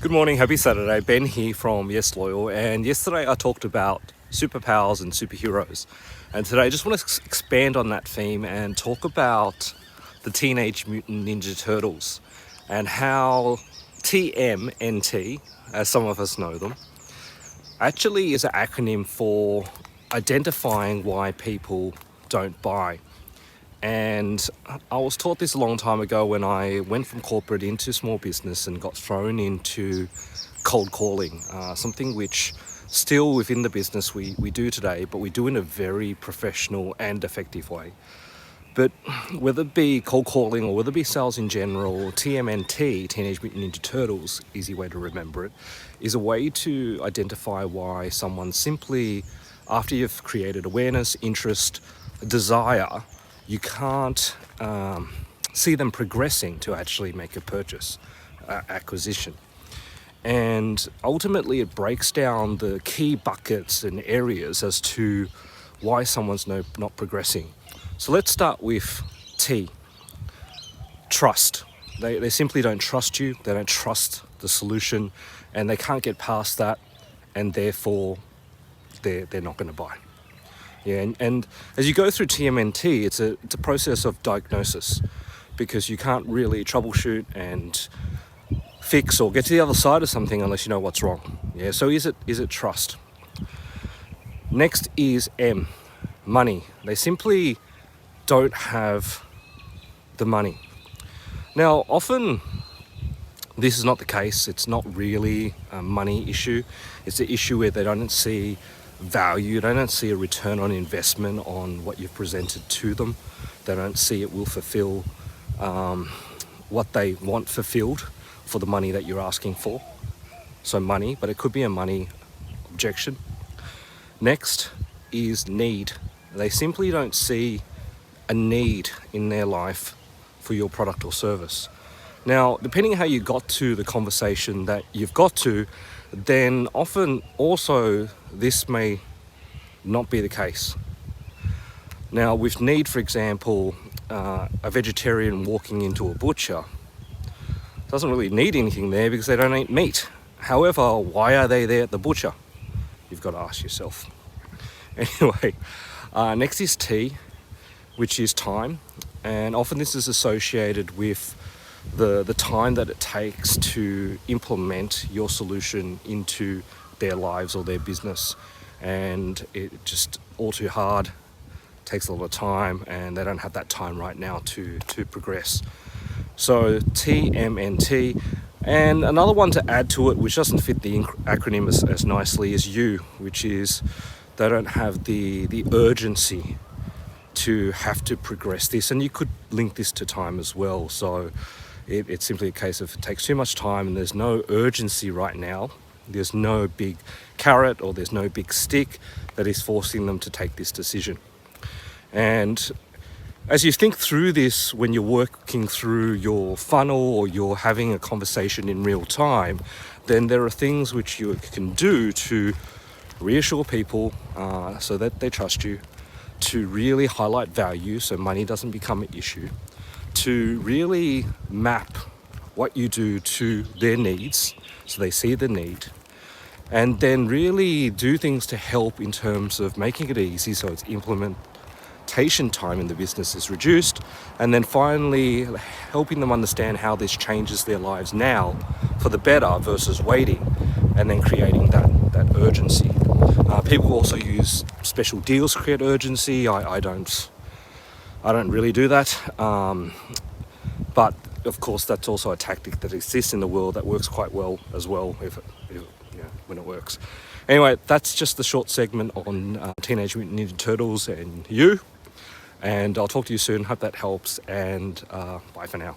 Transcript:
Good morning, happy Saturday. Ben here from Yesloyal, and yesterday I talked about superpowers and superheroes. And today I just want to expand on that theme and talk about the Teenage Mutant Ninja Turtles and how TMNT, as some of us know them, actually is an acronym for identifying why people don't buy. And I was taught this a long time ago when I went from corporate into small business and got thrown into cold calling, something which still within the business we do today, but we do in a very professional and effective way. But whether it be cold calling or whether it be sales in general, TMNT, Teenage Mutant Ninja Turtles, easy way to remember it, is a way to identify why someone simply, after you've created awareness, interest, desire, you can't see them progressing to actually make a purchase, acquisition. And ultimately it breaks down the key buckets and areas as to why someone's not progressing. So let's start with T, trust. They simply don't trust you, they don't trust the solution, and they can't get past that, and therefore they're not going to buy. Yeah, and as you go through TMNT, it's a process of diagnosis, because you can't really troubleshoot and fix or get to the other side of something unless you know what's wrong. Yeah, so is it trust? Next is M, money. They simply don't have the money. Now, often this is not the case. It's not really a money issue. It's an issue where they don't see value, they don't see a return on investment on what you've presented to them. They don't see it will fulfill what they want fulfilled for the money that you're asking for. So money, but it could be a money objection. Next is need. They simply don't see a need in their life for your product or service. Now, depending how you got to the conversation that you've got to, then often also this may not be the case. Now, with need, for example, a vegetarian walking into a butcher doesn't really need anything there because they don't eat meat. However, why are they there at the butcher? You've got to ask yourself. Anyway, next is T, which is time. And often this is associated with the time that it takes to implement your solution into their lives or their business. And it just all too hard, takes a lot of time, and they don't have that time right now to progress. So TMNT. And another one to add to it, which doesn't fit the acronym as nicely, is U, which is they don't have the urgency to have to progress this. And you could link this to time as well. So it's simply a case of it takes too much time and there's no urgency right now. There's no big carrot or there's no big stick that is forcing them to take this decision. And as you think through this, when you're working through your funnel or you're having a conversation in real time, then there are things which you can do to reassure people so that they trust you, to really highlight value so money doesn't become an issue, to really map what you do to their needs so they see the need, and then really do things to help in terms of making it easy so its implementation time in the business is reduced, and then finally helping them understand how this changes their lives now for the better versus waiting, and then creating that urgency. People also use special deals to create urgency. I don't really do that, but of course that's also a tactic that exists in the world that works quite well as well when it works. Anyway, that's just the short segment on Teenage Mutant Ninja Turtles and you, and I'll talk to you soon. Hope that helps, and bye for now.